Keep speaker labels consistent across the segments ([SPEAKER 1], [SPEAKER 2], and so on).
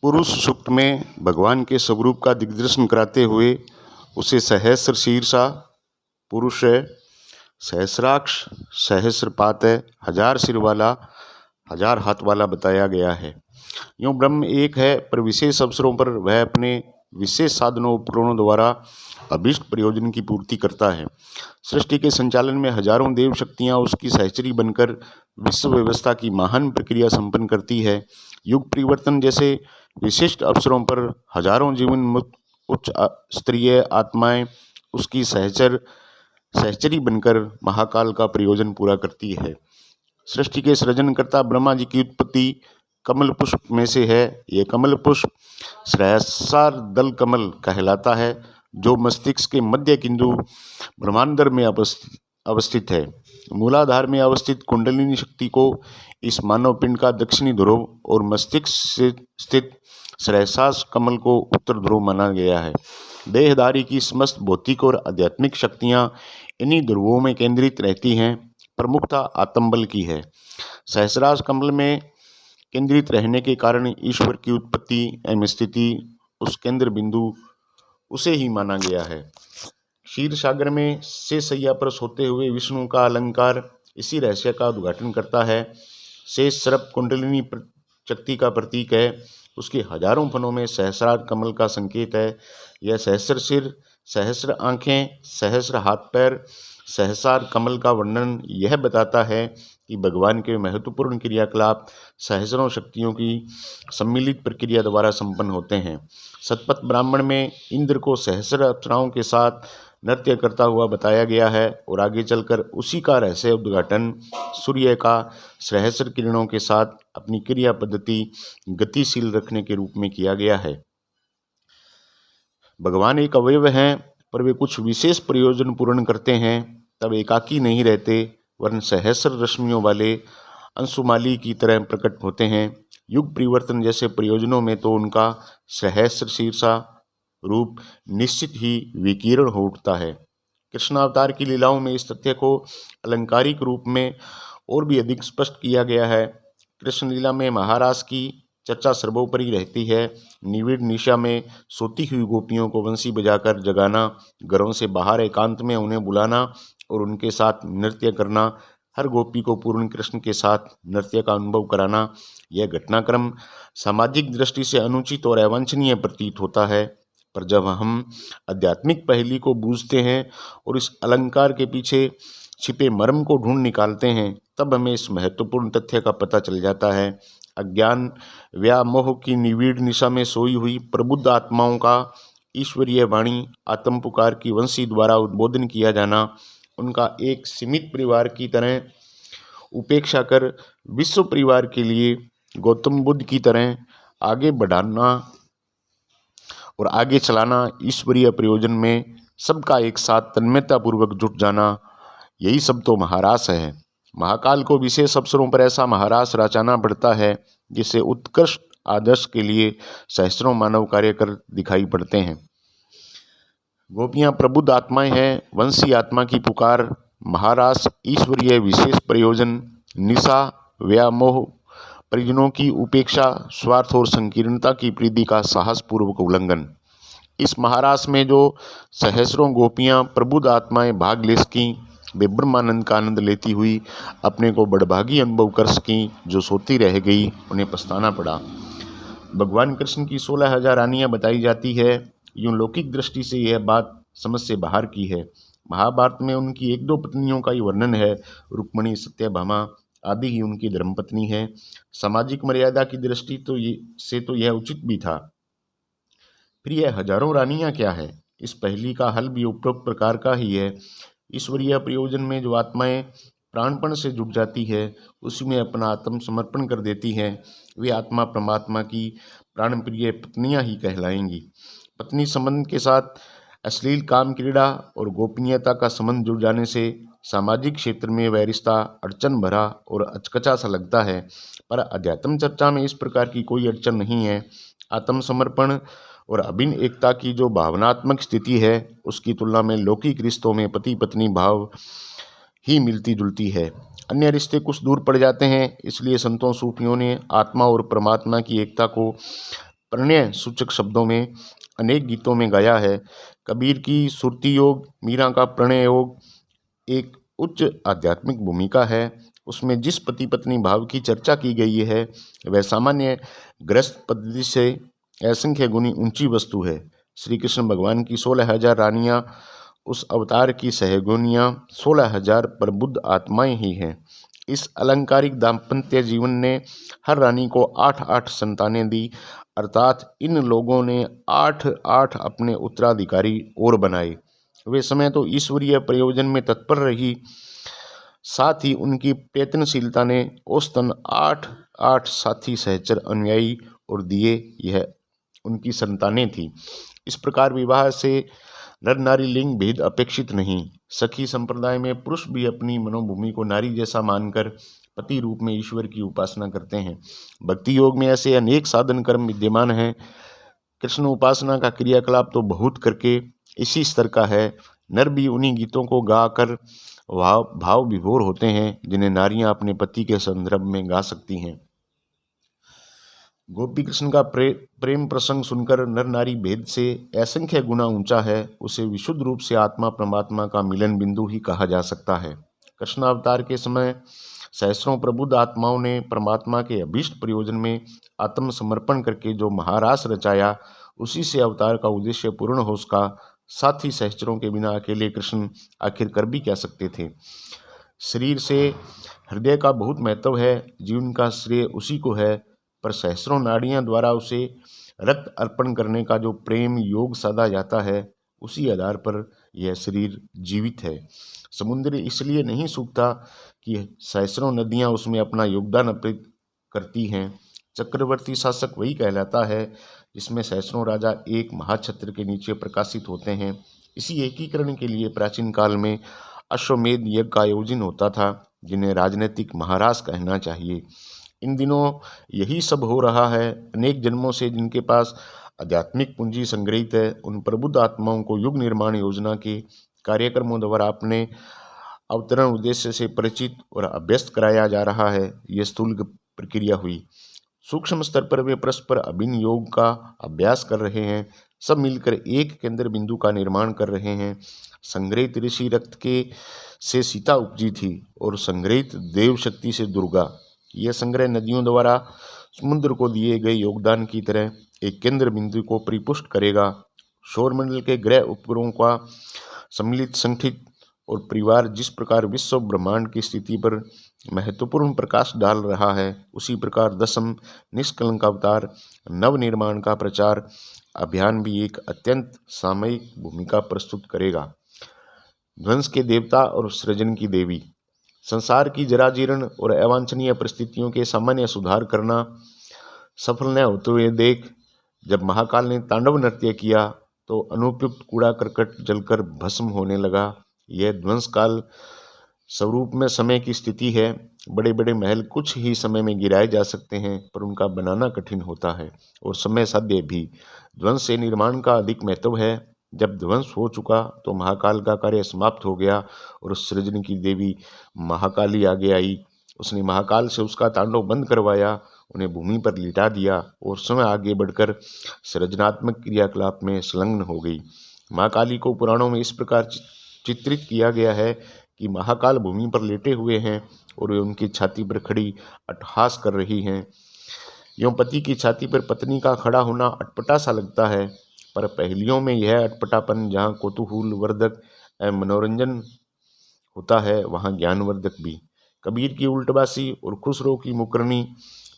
[SPEAKER 1] पुरुष सूक्त में भगवान के स्वरूप का दिग्दर्शन कराते हुए उसे सहस्र शीर्षा पुरुष है, सहस्राक्ष सहस्रपात है, 1000 सिर वाला 1000 हाथ वाला बताया गया है। यूँ ब्रह्म एक है, पर विशेष अवसरों पर वह अपने विशेष साधनों उपकरणों द्वारा अभीष्ट प्रयोजन की पूर्ति करता है। सृष्टि के संचालन में हजारों देव शक्तियाँ उसकी सहचरी बनकर विश्व व्यवस्था की महान प्रक्रिया संपन्न करती है। युग परिवर्तन जैसे विशिष्ट अवसरों पर हजारों जीवन मुक्त उच्च स्तरीय आत्माएं उसकी सहचरी बनकर महाकाल का प्रयोजन पूरा करती है। सृष्टि के सृजनकर्ता ब्रह्मा जी की उत्पत्ति कमल पुष्प में से है। ये कमल पुष्प सहस्रार दल कमल कहलाता है, जो मस्तिष्क के मध्य बिंदु ब्रह्मांडर में अवस्थित है। मूलाधार में अवस्थित कुंडलिनी शक्ति को इस मानव पिंड का दक्षिणी ध्रुव और मस्तिष्क से स्थित सहस्रार कमल को उत्तर ध्रुव माना गया है। देहधारी की समस्त भौतिक और आध्यात्मिक शक्तियाँ इन्हीं ध्रुवों में केंद्रित रहती हैं। प्रमुखता आत्मबल की है। सहस्रार कमल में केंद्रित रहने के कारण ईश्वर की उत्पत्ति एवं स्थिति उस केंद्र बिंदु उसे ही माना गया है। क्षीर सागर में शेष शैया पर सोते हुए विष्णु का अलंकार इसी रहस्य का उद्घाटन करता है। शेष सर्प कुंडलिनी शक्ति का प्रतीक है। उसके हजारों फनों में सहस्रार कमल का संकेत है। यह सहस्र सिर, सहस्र आँखें, सहस्र हाथ पैर, सहस्रार कमल का वर्णन यह बताता है कि भगवान के महत्वपूर्ण क्रियाकलाप सहस्रों शक्तियों की सम्मिलित प्रक्रिया द्वारा संपन्न होते हैं। सतपथ ब्राह्मण में इंद्र को सहस्र अप्सराओं के साथ नृत्य करता हुआ बताया गया है और आगे चलकर उसी का रहस्य उद्घाटन सूर्य का सहस्र किरणों के साथ अपनी क्रिया पद्धति गतिशील रखने के रूप में किया गया है। भगवान एक अवयव हैं, पर वे कुछ विशेष प्रयोजन पूर्ण करते हैं, तब एकाकी नहीं रहते, वरन सहस्र रश्मियों वाले अंशुमाली की तरह प्रकट होते हैं। युग परिवर्तन जैसे प्रयोजनों में तो उनका सहस्र शीर्षा रूप निश्चित ही विकीर्ण हो उठता है। कृष्णावतार की लीलाओं में इस तथ्य को अलंकारिक रूप में और भी अधिक स्पष्ट किया गया है। कृष्ण लीला में महारास की चर्चा सर्वोपरि रहती है। निविड़ निशा में सोती हुई गोपियों को वंशी बजाकर जगाना, घरों से बाहर एकांत में उन्हें बुलाना और उनके साथ नृत्य करना, हर गोपी को पूर्ण कृष्ण के साथ नृत्य का अनुभव कराना, यह घटनाक्रम सामाजिक दृष्टि से अनुचित और अवांछनीय प्रतीत होता है। पर जब हम आध्यात्मिक पहली को बूझते हैं और इस अलंकार के पीछे छिपे मर्म को ढूंढ निकालते हैं, तब हमें इस महत्वपूर्ण तथ्य का पता चल जाता है। अज्ञान व्यामोह की निविड़ निशा में सोई हुई प्रबुद्ध आत्माओं का ईश्वरीय वाणी आत्म पुकार की वंशी द्वारा उद्बोधन किया जाना, उनका एक सीमित परिवार की तरह उपेक्षा कर विश्व परिवार के लिए गौतम बुद्ध की तरह आगे बढ़ाना और आगे चलाना, ईश्वरीय प्रयोजन में सबका एक साथ तन्मयतापूर्वक जुट जाना, यही सब तो महारास है। महाकाल को विशेष अवसरों पर ऐसा महारास रचाना पड़ता है जिससे उत्कृष्ट आदर्श के लिए सहस्रों मानव कार्य कर दिखाई पड़ते हैं। गोपियाँ प्रबुद्ध आत्माएं हैं। वंशी आत्मा की पुकार, महारास, ईश्वरीय विशेष प्रयोजन, निशा, व्यामोह, परिजनों की उपेक्षा, स्वार्थ और संकीर्णता की प्रीति का साहसपूर्वक उल्लंघन। इस महारास में जो सहस्रों गोपियाँ प्रबुद्ध आत्माएं भाग ले सकीं, वे ब्रह्मानंद का आनंद लेती हुई अपने को बड़भागी अनुभव कर सकीं। जो सोती रह गई उन्हें पछताना पड़ा। भगवान कृष्ण की 16,000 रानियाँ बताई जाती है। यूँ लौकिक दृष्टि से यह बात समझ से बाहर की है। महाभारत में उनकी 1-2 पत्नियों का ही वर्णन है। रुक्मिणी, सत्यभामा आदि ही उनकी धर्मपत्नी है। सामाजिक मर्यादा की दृष्टि तो यह उचित भी था। फिर यह हजारों रानियाँ क्या है? इस पहेली का हल भी उपरोक्त प्रकार का ही है। ईश्वरीय प्रयोजन में जो आत्माएं प्राणपण से जुट जाती है, उसी में अपना आत्मसमर्पण कर देती हैं, वे आत्मा परमात्मा की प्राणप्रिय पत्नियां ही कहलाएंगी। पत्नी संबंध के साथ अश्लील काम क्रीड़ा और गोपनीयता का संबंध जुड़ जाने से सामाजिक क्षेत्र में वह रिश्ता अड़चन भरा और अचकचा सा लगता है, पर अध्यात्म चर्चा में इस प्रकार की कोई अड़चन नहीं है। आत्मसमर्पण और अभिन्न एकता की जो भावनात्मक स्थिति है, उसकी तुलना में लौकिक रिश्तों में पति पत्नी भाव ही मिलती जुलती है। अन्य रिश्ते कुछ दूर पड़ जाते हैं। इसलिए संतों सूफियों ने आत्मा और परमात्मा की एकता को प्रणय सूचक शब्दों में अनेक गीतों में गाया है। कबीर की सुरती योग, मीरा का प्रणय योग एक उच्च आध्यात्मिक भूमिका है। उसमें जिस पति पत्नी भाव की चर्चा की गई है वह सामान्य ग्रस्त पद्धति से असंख्य गुनी ऊंची वस्तु है। श्री कृष्ण भगवान की 16,000 रानियां, उस अवतार की सहयोगिनियां 16,000 प्रबुद्ध आत्माएं ही हैं। इस अलंकारिक दाम्पत्य जीवन ने हर रानी को 8-8 संतानें दी, अर्थात इन लोगों ने 8-8 अपने उत्तराधिकारी और बनाए। वे समय तो ईश्वरीय प्रयोजन में तत्पर रही, साथ ही उनकी प्रयत्नशीलता ने औसतन 8-8 साथी सहचर अनुयायी और दिए। यह उनकी संतानें थी। इस प्रकार विवाह से नर नारी लिंग भेद अपेक्षित नहीं। सखी संप्रदाय में पुरुष भी अपनी मनोभूमि को नारी जैसा मानकर पति रूप में ईश्वर की उपासना करते हैं। भक्ति योग में ऐसे अनेक साधन कर्म विद्यमान हैं। कृष्ण उपासना का क्रियाकलाप तो बहुत करके इसी स्तर का है। नर भी उन्हीं गीतों को गाकर भाव विभोर होते हैं जिन्हें नारियां अपने पति के संदर्भ में गा सकती हैं। गोपी कृष्ण का प्रेम प्रसंग सुनकर नर नारी भेद से असंख्य गुना ऊंचा है। उसे विशुद्ध रूप से आत्मा परमात्मा का मिलन बिंदु ही कहा जा सकता है। कृष्ण अवतार के समय सहस्रों प्रबुद्ध आत्माओं ने परमात्मा के अभीष्ट प्रयोजन में आत्मसमर्पण करके जो महारास रचाया, उसी से अवतार का उद्देश्य पूर्ण हो सका। साथ ही सहचरों के बिना अकेले कृष्ण आखिर कर भी क्या सकते थे। शरीर से हृदय का बहुत महत्व है, जीवन का श्रेय उसी को है, पर सहस्रों नाड़ियां द्वारा उसे रक्त अर्पण करने का जो प्रेम योग साधा जाता है, उसी आधार पर यह शरीर जीवित है। समुद्र इसलिए नहीं सूखता कि सहस्रों नदियां उसमें अपना योगदान अर्पित करती हैं। चक्रवर्ती शासक वही कहलाता है जिसमें सहस्रों राजा एक महाछत्र के नीचे प्रकाशित होते हैं। इसी एकीकरण के लिए प्राचीन काल में अश्वमेध यज्ञ का आयोजन होता था, जिन्हें राजनीतिक महारास कहना चाहिए। इन दिनों यही सब हो रहा है। अनेक जन्मों से जिनके पास आध्यात्मिक पूंजी संग्रहित है, उन प्रबुद्ध आत्माओं को युग निर्माण योजना के कार्यक्रमों द्वारा अपने अवतरण उद्देश्य से परिचित और अभ्यस्त कराया जा रहा है। यह स्थूल प्रक्रिया हुई। सूक्ष्म स्तर पर वे परस्पर अभिन्न योग का अभ्यास कर रहे हैं। सब मिलकर एक केंद्र बिंदु का निर्माण कर रहे हैं। संग्रहित ऋषि रक्त के से सीता उपजी थी और संग्रहित देव शक्ति से दुर्गा। यह संग्रह नदियों द्वारा समुद्र को दिए गए योगदान की तरह एक केंद्र बिंदु को परिपुष्ट करेगा। सौरमंडल के ग्रह उपग्रहों का सम्मिलित संगठित और परिवार जिस प्रकार विश्व ब्रह्मांड की स्थिति पर महत्वपूर्ण प्रकाश डाल रहा है, उसी प्रकार दशम निष्कलंक अवतार नव निर्माण का प्रचार अभियान भी एक अत्यंत सामयिक भूमिका प्रस्तुत करेगा। ध्वंस के देवता और सृजन की देवी। संसार की जराजीर्ण और अवांछनीय परिस्थितियों के सामान्य सुधार करना सफल न होते हुए देख जब महाकाल ने तांडव नृत्य किया तो अनुपयुक्त कूड़ा करकट जलकर भस्म होने लगा। यह ध्वंस काल स्वरूप में समय की स्थिति है। बड़े बड़े महल कुछ ही समय में गिराए जा सकते हैं, पर उनका बनाना कठिन होता है और समय साध्य भी। ध्वंस से निर्माण का अधिक महत्व है। जब ध्वंस हो चुका तो महाकाल का कार्य समाप्त हो गया और सृजन की देवी महाकाली आगे आई। उसने महाकाल से उसका तांडव बंद करवाया, उन्हें भूमि पर लिटा दिया और समय आगे बढ़कर सृजनात्मक क्रियाकलाप में संलग्न हो गई। महाकाली को पुराणों में इस प्रकार चित्रित किया गया है कि महाकाल भूमि पर लेटे हुए हैं और वे उनकी छाती पर खड़ी अट्टहास कर रही हैं। यों पति की छाती पर पत्नी का खड़ा होना अटपटा सा लगता है, पर पहेलियों में यह अटपटापन जहाँ कौतूहल वर्धक एवं मनोरंजन होता है, वहाँ ज्ञानवर्धक भी। कबीर की उल्टबासी और खुसरो की मुकरनी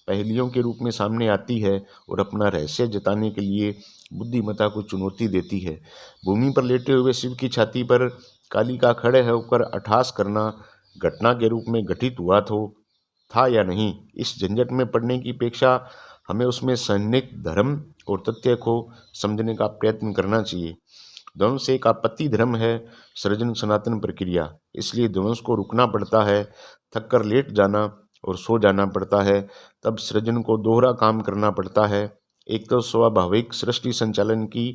[SPEAKER 1] पहेलियों के रूप में सामने आती है और अपना रहस्य जताने के लिए बुद्धिमत्ता को चुनौती देती है। भूमि पर लेटे हुए शिव की छाती पर काली का खड़े होकर अट्टहास करना घटना के रूप में घटित हुआ था या नहीं, इस झंझट में पड़ने की अपेक्षा हमें उसमें सन्निहित धर्म और तथ्य को समझने का प्रयत्न करना चाहिए। ध्वंस एक आपत्ति धर्म है, सृजन सनातन प्रक्रिया। इसलिए ध्वंस को रुकना पड़ता है, थक कर लेट जाना और सो जाना पड़ता है। तब सृजन को दोहरा काम करना पड़ता है। एक तो स्वाभाविक सृष्टि संचालन की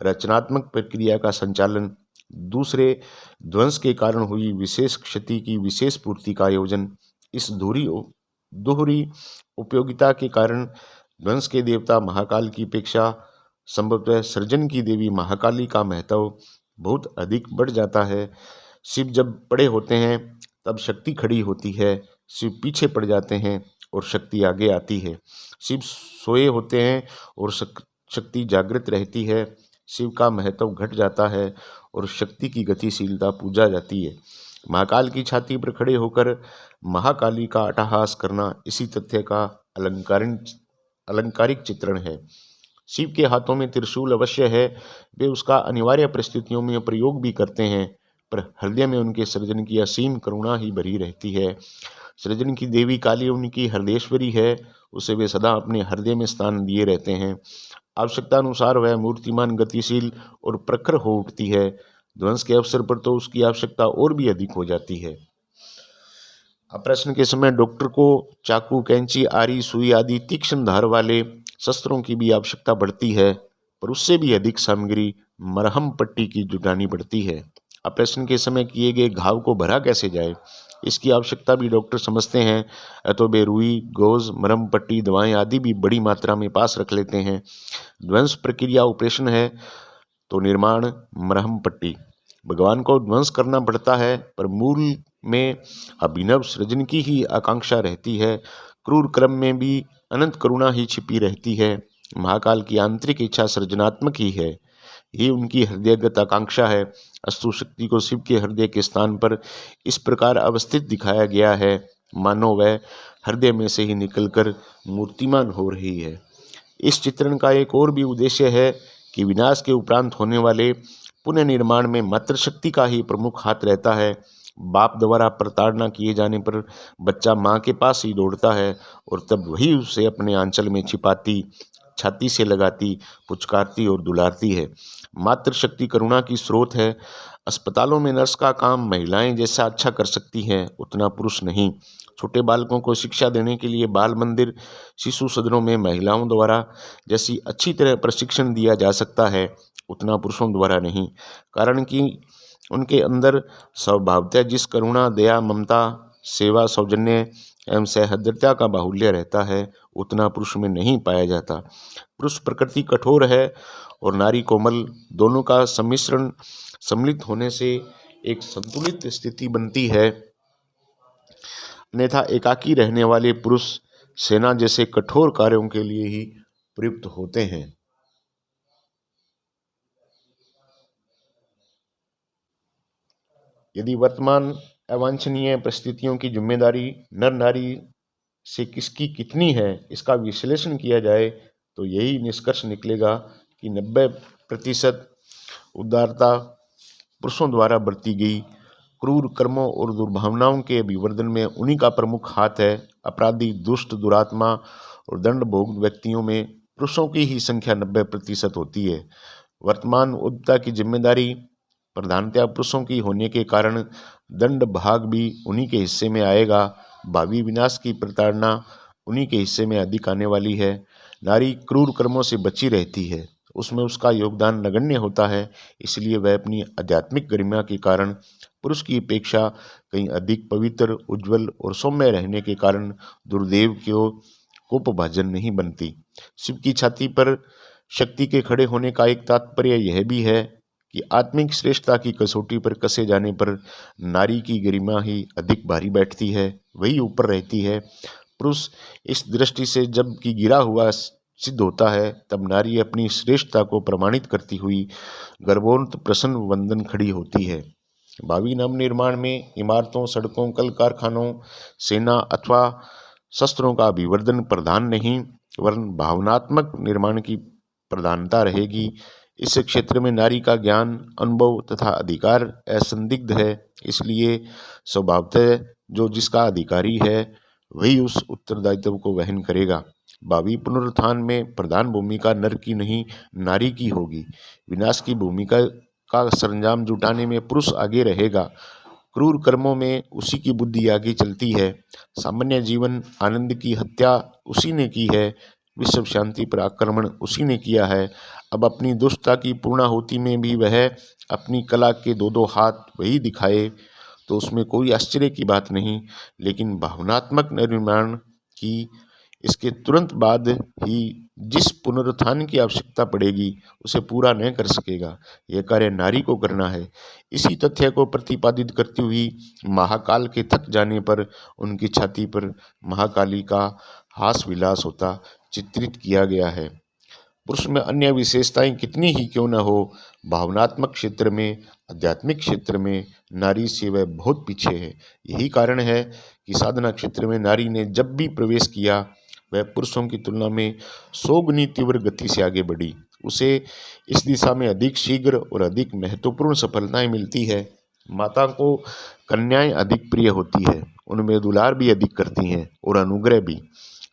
[SPEAKER 1] रचनात्मक प्रक्रिया का संचालन, दूसरे ध्वंस के कारण हुई विशेष क्षति की विशेष पूर्ति का आयोजन। इस दोहरी उपयोगिता के कारण ध्वंस के देवता महाकाल की अपेक्षा संभवतः सृजन की देवी महाकाली का महत्व बहुत अधिक बढ़ जाता है। शिव जब बड़े होते हैं तब शक्ति खड़ी होती है, शिव पीछे पड़ जाते हैं और शक्ति आगे आती है। शिव सोए होते हैं और शक्ति जागृत रहती है। शिव का महत्व घट जाता है और शक्ति की गतिशीलता पूजा जाती है। महाकाल की छाती पर खड़े होकर महाकाली का अट्टहास करना इसी तथ्य का अलंकारिक चित्रण है। शिव के हाथों में त्रिशूल अवश्य है, वे उसका अनिवार्य परिस्थितियों में प्रयोग भी करते हैं, पर हृदय में उनके सृजन की असीम करुणा ही भरी रहती है। सृजन की देवी काली उनकी हृदयेश्वरी है, उसे वे सदा अपने हृदय में स्थान दिए रहते हैं। आवश्यकता अनुसार वह मूर्तिमान, गतिशील और प्रखर हो उठती है। ध्वंस के अवसर पर तो उसकी आवश्यकता और भी अधिक हो जाती है। ऑपरेशन के समय डॉक्टर को चाकू, कैंची, आरी, सुई आदि तीक्ष्ण धार वाले शस्त्रों की भी आवश्यकता बढ़ती है, पर उससे भी अधिक सामग्री मरहम पट्टी की जुटानी पड़ती है। ऑपरेशन के समय किए गए घाव को भरा कैसे जाए, इसकी आवश्यकता भी डॉक्टर समझते हैं, अतो वे रुई, गौज, मरहम पट्टी, दवाएं आदि भी बड़ी मात्रा में पास रख लेते हैं। ध्वंस प्रक्रिया ऑपरेशन है तो निर्माण मरहम पट्टी। भगवान को ध्वंस करना पड़ता है, पर मूल में अभिनव सृजन की ही आकांक्षा रहती है। क्रूर क्रम में भी अनंत करुणा ही छिपी रहती है। महाकाल की आंतरिक इच्छा सृजनात्मक ही है, ये उनकी हृदयगत आकांक्षा है। अस्तु शक्ति को शिव के हृदय के स्थान पर इस प्रकार अवस्थित दिखाया गया है, मानो वह हृदय में से ही निकलकर मूर्तिमान हो रही है। इस चित्रण का एक और भी उद्देश्य है कि विनाश के उपरांत होने वाले पुनः निर्माण में मातृशक्ति का ही प्रमुख हाथ रहता है। बाप द्वारा प्रताड़ना किए जाने पर बच्चा माँ के पास ही दौड़ता है और तब वही उसे अपने आंचल में छिपाती, छाती से लगाती, पुचकारती और दुलारती है। मातृशक्ति करुणा की स्रोत है। अस्पतालों में नर्स का काम महिलाएं जैसा अच्छा कर सकती हैं, उतना पुरुष नहीं। छोटे बालकों को शिक्षा देने के लिए बाल मंदिर, शिशु सदनों में महिलाओं द्वारा जैसी अच्छी तरह प्रशिक्षण दिया जा सकता है, उतना पुरुषों द्वारा नहीं। कारण कि उनके अंदर स्वभावतः जिस करुणा, दया, ममता, सेवा, सौजन्य एवं सहृदयता का बाहुल्य रहता है, उतना पुरुष में नहीं पाया जाता। पुरुष प्रकृति कठोर है और नारी कोमल, दोनों का सम्मिश्रण सम्मिलित होने से एक संतुलित स्थिति बनती है। अन्यथा एकाकी रहने वाले पुरुष सेना जैसे कठोर कार्यों के लिए ही प्रयुक्त होते हैं। यदि वर्तमान अवांछनीय परिस्थितियों की जिम्मेदारी नर नारी से किसकी कितनी है, इसका विश्लेषण किया जाए तो यही निष्कर्ष निकलेगा कि 90% उदारता पुरुषों द्वारा बरती गई। क्रूर कर्मों और दुर्भावनाओं के अभिवर्धन में उन्हीं का प्रमुख हाथ है। अपराधी, दुष्ट, दुरात्मा और दंड भोग व्यक्तियों में पुरुषों की ही संख्या 90% होती है। वर्तमान उदारता की जिम्मेदारी प्रधानतया पुरुषों की होने के कारण दंड भाग भी उन्हीं के हिस्से में आएगा। भावी विनाश की प्रताड़ना उन्हीं के हिस्से में अधिक आने वाली है। नारी क्रूर कर्मों से बची रहती है, उसमें उसका योगदान नगण्य होता है, इसलिए वह अपनी आध्यात्मिक गरिमा के कारण पुरुष की अपेक्षा कहीं अधिक पवित्र, उज्जवल और सौम्य रहने के कारण दुर्देव को कोपभाजन नहीं बनती। शिव की छाती पर शक्ति के खड़े होने का एक तात्पर्य यह भी है कि आत्मिक श्रेष्ठता की कसौटी पर कसे जाने पर नारी की गरिमा ही अधिक भारी बैठती है, वही ऊपर रहती है। पुरुष इस दृष्टि से जब कि गिरा हुआ सिद्ध होता है, तब नारी अपनी श्रेष्ठता को प्रमाणित करती हुई गर्भोन्त प्रसन्न वंदन खड़ी होती है। भावी नवनिर्माण में इमारतों, सड़कों, कल कारखानों, सेना अथवा शस्त्रों का अभिवर्धन प्रधान नहीं, वरन भावनात्मक निर्माण की प्रधानता रहेगी। इस क्षेत्र में नारी का ज्ञान, अनुभव तथा अधिकार असंदिग्ध है, इसलिए स्वभावतः जो जिसका अधिकारी है वही उस उत्तरदायित्व को वहन करेगा। भावी पुनरुत्थान में प्रधान भूमिका नर की नहीं, नारी की होगी। विनाश की भूमिका का सरंजाम जुटाने में पुरुष आगे रहेगा। क्रूर कर्मों में उसी की बुद्धि आगे चलती है। सामान्य जीवन आनंद की हत्या उसी ने की है, विश्व शांति पर आक्रमण उसी ने किया है। अब अपनी दुष्टता की पूर्णाहुति में भी वह अपनी कला के दो हाथ वही दिखाए तो उसमें कोई आश्चर्य की बात नहीं, लेकिन भावनात्मक निर्माण की इसके तुरंत बाद ही जिस पुनरुत्थान की आवश्यकता पड़ेगी उसे पूरा न कर सकेगा। यह कार्य नारी को करना है। इसी तथ्य को प्रतिपादित करती हुई महाकाल के थक जाने पर उनकी छाती पर महाकाली का हास विलास होता चित्रित किया गया है। पुरुष में अन्य विशेषताएं कितनी ही क्यों न हो, भावनात्मक क्षेत्र में, आध्यात्मिक क्षेत्र में नारी से वह बहुत पीछे है। यही कारण है कि साधना क्षेत्र में नारी ने जब भी प्रवेश किया वह पुरुषों की तुलना में 100 गुनी तीव्र गति से आगे बढ़ी। उसे इस दिशा में अधिक शीघ्र और अधिक महत्वपूर्ण सफलताएं मिलती है। माता को कन्याएं अधिक प्रिय होती है, उनमें दुलार भी अधिक करती हैं और अनुग्रह भी।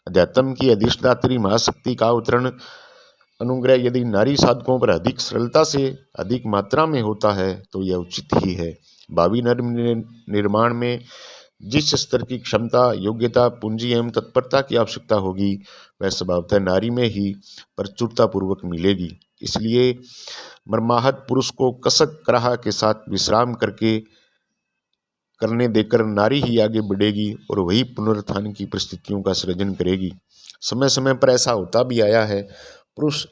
[SPEAKER 1] अध्यात्म की अधिष्ठात्री महाशक्ति का अवतरण अनुग्रह यदि नारी साधकों पर अधिक सरलता से अधिक मात्रा में होता है तो यह उचित ही है। भावी नर निर्माण में जिस स्तर की क्षमता, योग्यता, पूंजी एवं तत्परता की आवश्यकता होगी वह स्वभावतः नारी में ही प्रचुरतापूर्वक मिलेगी। इसलिए मर्माहत पुरुष को कसक कराह के साथ विश्राम करने देकर नारी ही आगे बढ़ेगी और वही पुनरुत्थान की परिस्थितियों का सृजन करेगी। समय समय पर ऐसा होता भी आया है। पुरुष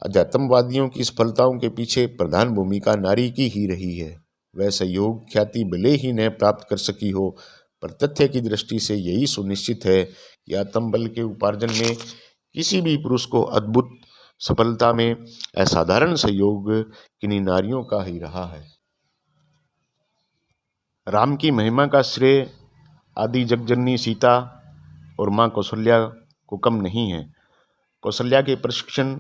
[SPEAKER 1] अध्यात्मवादियों की सफलताओं के पीछे प्रधान भूमिका नारी की ही रही है। वह सहयोग ख्याति भले ही न प्राप्त कर सकी हो, पर तथ्य की दृष्टि से यही सुनिश्चित है कि आत्मबल के उपार्जन में किसी भी पुरुष को अद्भुत सफलता में असाधारण सहयोग किन्हीं नारियों का ही रहा है। राम की महिमा का श्रेय आदि जगजननी सीता और माँ कौशल्या को कम नहीं है। कौशल्या के प्रशिक्षण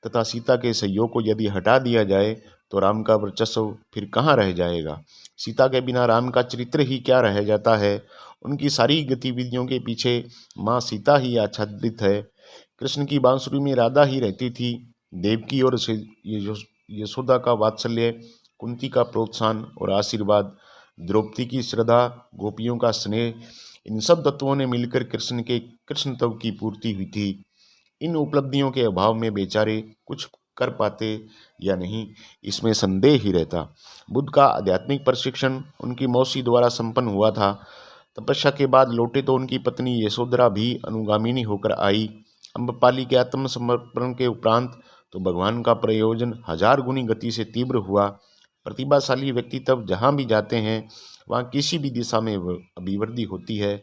[SPEAKER 1] तथा सीता के सहयोग को यदि हटा दिया जाए तो राम का वर्चस्व फिर कहाँ रह जाएगा। सीता के बिना राम का चरित्र ही क्या रह जाता है। उनकी सारी गतिविधियों के पीछे माँ सीता ही आच्छादित है। कृष्ण की बांसुरी में राधा ही रहती थी। देवकी और यशोदा का वात्सल्य, कुंती का प्रोत्साहन और आशीर्वाद, द्रौपदी की श्रद्धा, गोपियों का स्नेह, इन सब तत्वों ने मिलकर कृष्ण के कृष्णत्व की पूर्ति हुई थी। इन उपलब्धियों के अभाव में बेचारे कुछ कर पाते या नहीं, इसमें संदेह ही रहता। बुद्ध का आध्यात्मिक प्रशिक्षण उनकी मौसी द्वारा संपन्न हुआ था। तपस्या के बाद लौटे तो उनकी पत्नी यशोधरा भी अनुगामिनी होकर आई। अम्बपाली के आत्मसमर्पण के उपरांत तो भगवान का प्रयोजन 1000 गुनी गति से तीव्र हुआ। प्रतिभाशाली व्यक्ति तब जहाँ भी जाते हैं वहाँ किसी भी दिशा में अभिवृद्धि होती है।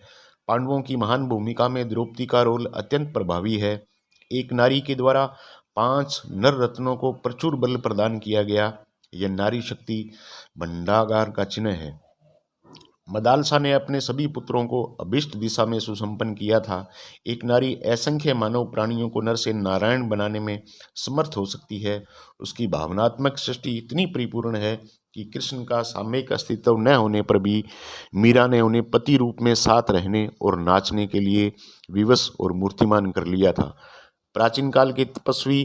[SPEAKER 1] पांडवों की महान भूमिका में द्रौपदी का रोल अत्यंत प्रभावी है। एक नारी के द्वारा 5 नर रत्नों को प्रचुर बल प्रदान किया गया। यह नारी शक्ति भंडागार का चिन्ह है। मदालसा ने अपने सभी पुत्रों को अभिष्ट दिशा में सुसंपन्न किया था। एक नारी असंख्य मानव प्राणियों को नर से नारायण बनाने में समर्थ हो सकती है। उसकी भावनात्मक सृष्टि इतनी परिपूर्ण है कि कृष्ण का सामयिक अस्तित्व न होने पर भी मीरा ने उन्हें पति रूप में साथ रहने और नाचने के लिए विवश और मूर्तिमान कर लिया था। प्राचीन काल के तपस्वी,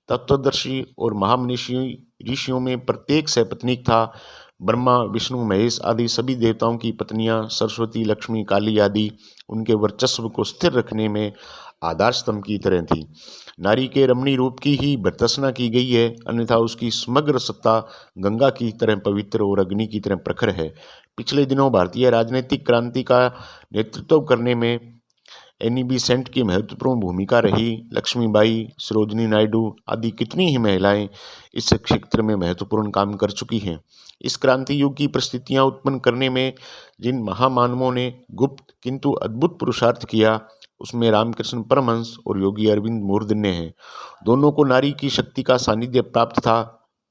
[SPEAKER 1] तत्वदर्शी और महामनीषी ऋषियों में प्रत्येक सपत्नीक था। ब्रह्मा, विष्णु, महेश आदि सभी देवताओं की पत्नियां सरस्वती, लक्ष्मी, काली आदि उनके वर्चस्व को स्थिर रखने में आधार स्तंभ की तरह थी। नारी के रमणीय रूप की ही भर्त्सना की गई है, अन्यथा उसकी समग्र सत्ता गंगा की तरह पवित्र और अग्नि की तरह प्रखर है। पिछले दिनों भारतीय राजनीतिक क्रांति का नेतृत्व करने में एनी बेसेंट की महत्वपूर्ण भूमिका रही। लक्ष्मीबाई, सरोजिनी नायडू आदि कितनी ही महिलाएं इस क्षेत्र में महत्वपूर्ण काम कर चुकी हैं। इस क्रांति युग की परिस्थितियां उत्पन्न करने में जिन महामानवों ने गुप्त किंतु अद्भुत पुरुषार्थ किया उसमें रामकृष्ण परमहंस और योगी अरविंद मूर्धन्य हैं। दोनों को नारी की शक्ति का सानिध्य प्राप्त था।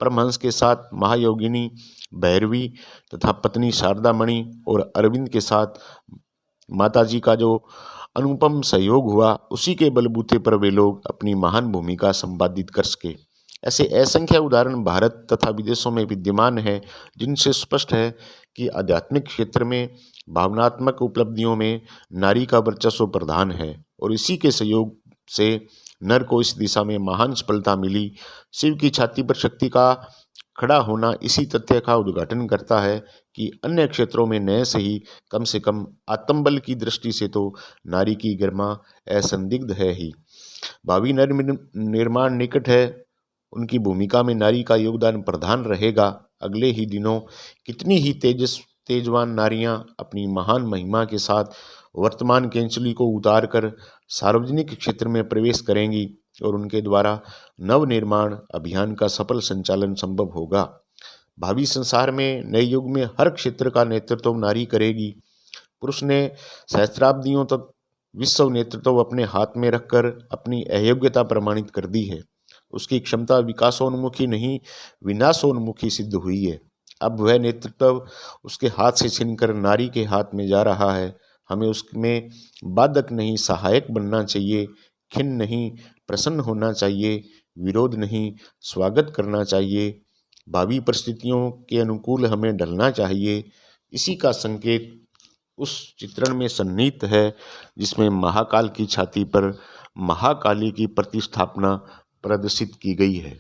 [SPEAKER 1] परमहंस के साथ महायोगिनी भैरवी तथा पत्नी शारदा मणि और अरविंद के साथ माताजी का जो अनुपम सहयोग हुआ, उसी के बलबूते पर वे लोग अपनी महान भूमिका संपादित कर सके। ऐसे असंख्य उदाहरण भारत तथा विदेशों में विद्यमान हैं, जिनसे स्पष्ट है कि आध्यात्मिक क्षेत्र में भावनात्मक उपलब्धियों में नारी का वर्चस्व प्रधान है और इसी के सहयोग से नर को इस दिशा में महान सफलता मिली। शिव की छाती पर शक्ति का खड़ा होना इसी तथ्य का उद्घाटन करता है कि अन्य क्षेत्रों में न से कम आत्मबल की दृष्टि से तो नारी की गरिमा असंदिग्ध है ही। भावी नर निर्माण निकट है, उनकी भूमिका में नारी का योगदान प्रधान रहेगा। अगले ही दिनों कितनी ही तेजवान नारियां अपनी महान महिमा के साथ वर्तमान कैंचली को उतार कर सार्वजनिक क्षेत्र में प्रवेश करेंगी और उनके द्वारा नवनिर्माण अभियान का सफल संचालन संभव होगा। भावी संसार में नए युग में हर क्षेत्र का नेतृत्व नारी करेगी। पुरुष ने सहस्त्राब्दियों तक विश्व नेतृत्व अपने हाथ में रखकर अपनी अयोग्यता प्रमाणित कर दी है। उसकी क्षमता विकासोन्मुखी नहीं विनाशोन्मुखी सिद्ध हुई है। अब वह नेतृत्व उसके हाथ से छीनकर नारी के हाथ में जा रहा है। हमें उसमें बाधक नहीं सहायक बनना चाहिए, खिन्न नहीं प्रसन्न होना चाहिए, विरोध नहीं स्वागत करना चाहिए। भावी परिस्थितियों के अनुकूल हमें ढलना चाहिए। इसी का संकेत उस चित्रण में सन्निहित है जिसमें महाकाल की छाती पर महाकाली की प्रतिस्थापना प्रदर्शित की गई है।